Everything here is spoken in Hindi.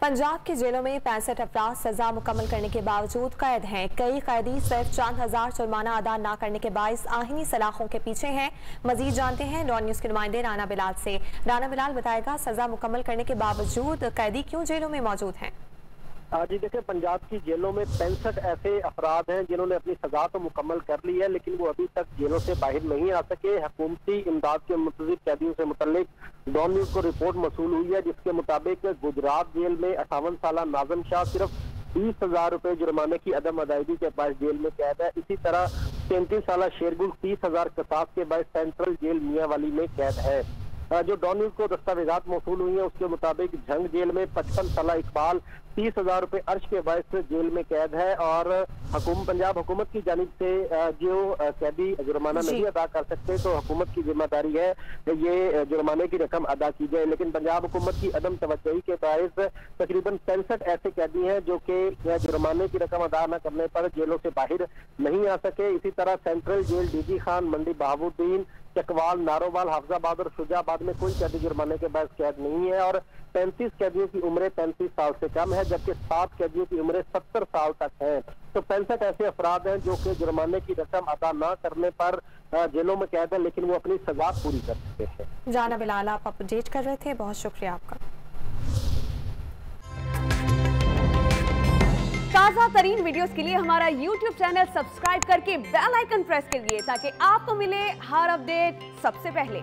पंजाब की जेलों में 65 अफराद सजा मुकम्मल करने के बावजूद कैद हैं। कई कैदी सिर्फ चंद हजार जुर्माना अदा न करने के बाइस आहिनी सलाखों के पीछे हैं। मजीद जानते हैं डॉन न्यूज के नुमाइंदे राना बिलाल से। राना बिलाल बताएगा, सजा मुकम्मल करने के बावजूद कैदी क्यों जेलों में मौजूद हैं? जी देखिए, पंजाब की जेलों में 65 ऐसे अफराद हैं जिन्होंने अपनी सजा तो मुकम्मल कर ली है, लेकिन वो अभी तक जेलों से बाहर नहीं आ सके। हुकूमती इमदाद के मुतल्लिक़ कैदियों से मुतल्लिक डॉन न्यूज को रिपोर्ट मसूल हुई है, जिसके मुताबिक गुजरात जेल में 58 साल नाज़म शाह सिर्फ 20,000 रुपए जुर्माने की अदम अदायगी के बाद जेल में कैद है। इसी तरह 33 साल शेरगुल 30,000 कसास के बाद सेंट्रल जेल मियांवाली में कैद है। जो डॉन न्यूज को दस्तावेजात मौसूल हुई है, उसके मुताबिक झंग जेल में 55 साल इकबाल 30,000 रुपए अर्श के बायस जेल में कैद है। और पंजाब हुकूमत की जानिब से जो कैदी जुर्माना नहीं अदा कर सकते, तो हुकूमत की जिम्मेदारी है ये जुर्माने की रकम अदा की जाए। लेकिन पंजाब हुकूमत की अदम तवज्जोही के बायस तकरीबन 65 ऐसे कैदी हैं जो कि जुर्माने की रकम अदा न करने पर जेलों से बाहर नहीं आ सके। इसी तरह सेंट्रल जेल डीजी खान, मंडी बहाबुद्दीन, चकवाल, नारोवाल, हाफजाबाद और शुजाबाद में कोई कैदी जुर्माने के बाद कैद नहीं है। और 35 कैदियों की उम्र 35 साल से कम है, जबकि 7 कैदियों की उम्र 70 साल तक है। तो 65 ऐसे अफराद हैं जो कि जुर्माने की रकम अदा न करने पर जेलों में कैद है, लेकिन वो अपनी सजा पूरी कर चुके हैं। राना बिलाल, आप अपडेट कर रहे थे, बहुत शुक्रिया आपका। ताज़ा तरीन वीडियोस के लिए हमारा YouTube चैनल सब्सक्राइब करके बेल आइकन प्रेस करिए ताकि आपको मिले हर अपडेट सबसे पहले।